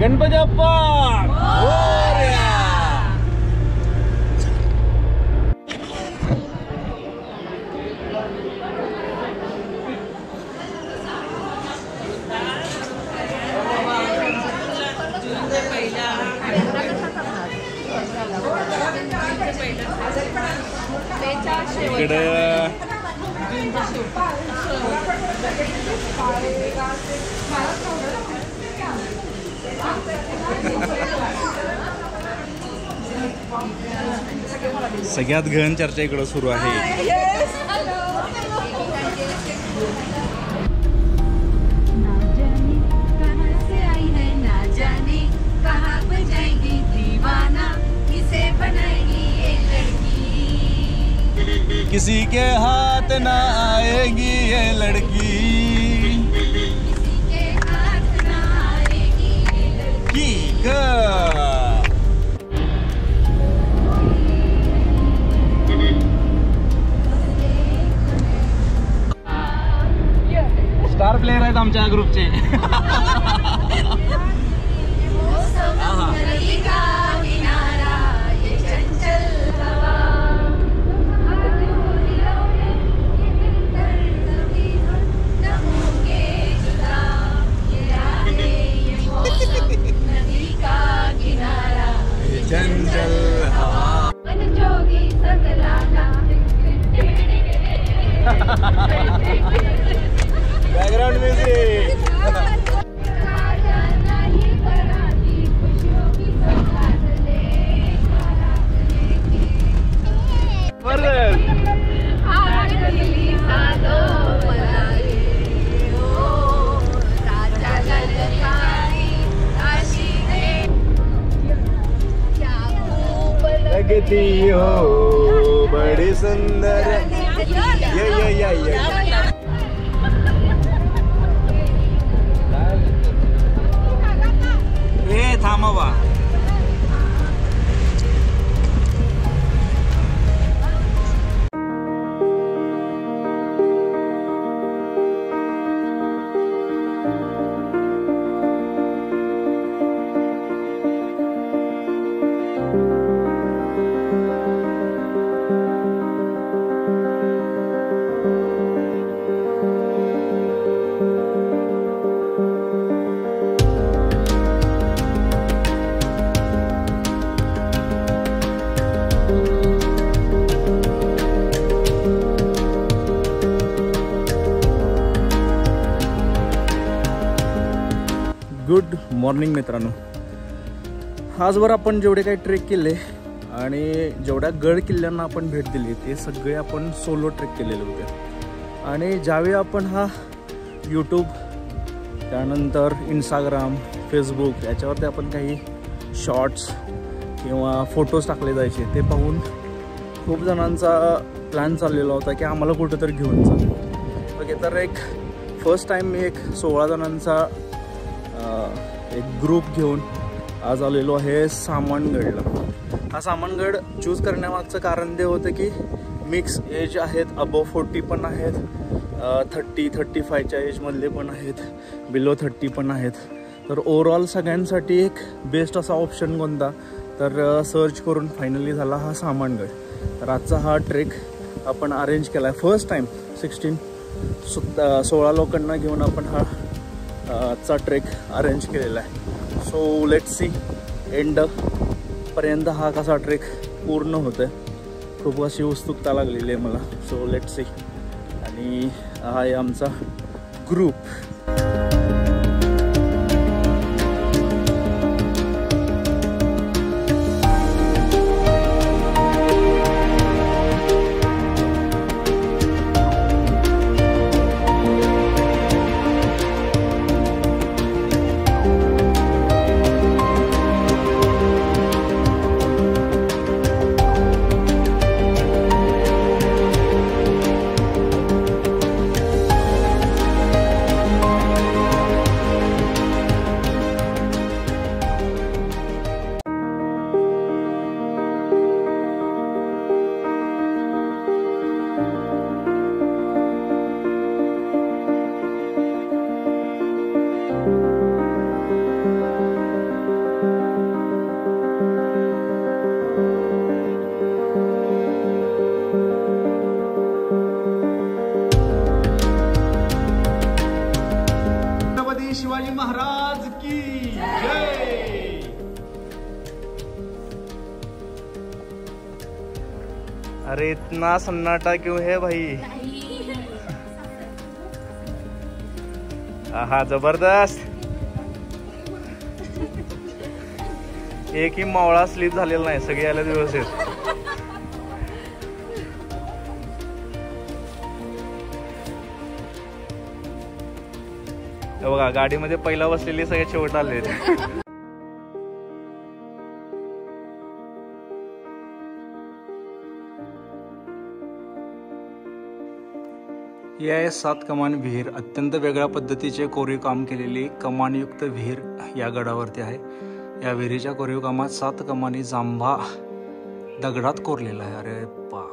गणपती बाप्पा मोरया. इकडे सगळ्यात गहन चर्चा इकडे सुरू आहे. किसी के हाथ ना आएगी ये लड़की, किसी के हाथ ना आएगी ये लड़की. स्टार प्लेयर आहेत आमच्या ग्रुपचे. Background music. लगती हो बड़ी सुंदर. ये थांबवा. गुड मॉर्निंग मित्रांनो. आजवर आपण जेवढे काही ट्रेक केले आणि जेवढ्या गड किल्ल्यांना आपण भेट दिली ते सगळे आपण सोलो ट्रेक केलेले होते. आणि ज्यावेळी आपण हा यूट्यूब त्यानंतर इंस्टाग्राम फेसबुक याच्यावरती आपण काही शॉर्ट्स किंवा फोटोज टाकले जायचे ते पाहून खूप जणांचा प्लॅन चाललेला होता की आम्हाला कुठंतरी घेऊन जा. ओके, तर एक फर्स्ट टाईम मी एक 16 जणांचा एक ग्रुप घेऊन आज आलेलो आहे सामानगडला. हा सामानगड चूज करण्यामागचं कारण ते होतं की मिक्स एज आहेत, अबव 40 पण आहेत, 30-35च्या एजमधले पण आहेत, बिलो 30 पण आहेत. तर ओव्हरऑल सगळ्यांसाठी एक बेस्ट असा ऑप्शन कोणता, तर सर्च करून फायनली झाला हा सामानगड. तर आजचा हा ट्रेक आपण अरेंज केला आहे फर्स्ट टाईम. 16 लोकांना घेऊन आपण हा आजचा ट्रेक अरेंज केलेला आहे. सो लेट्स सी एंड पर्यंत हा कसा ट्रेक पूर्ण होतो आहे. खूप अशी उत्सुकता लागलेली आहे मला. So let's see. आणि हा आहे आमचा ग्रुप. शिवाजी महाराज की जय। अरे इतना सन्नाटा क्यों है भाई? आहा जबरदस्त। एकही मावळा स्लीप झालेला नाही, सगळे आले व्यवस्थित। बघा गाडीमध्ये पहिला बसलेली सगळे शेवट आले। ही आहे 7 कमान विहीर, अत्यंत वेगळ्या पद्धतीचे कोरीव काम केलेली कमानयुक्त विहीर या गडावरती आहे। या विहिरीच्या कोरीव कामात 7 कमानी जांभा दगडात कोरलेला आहे। अरे बाप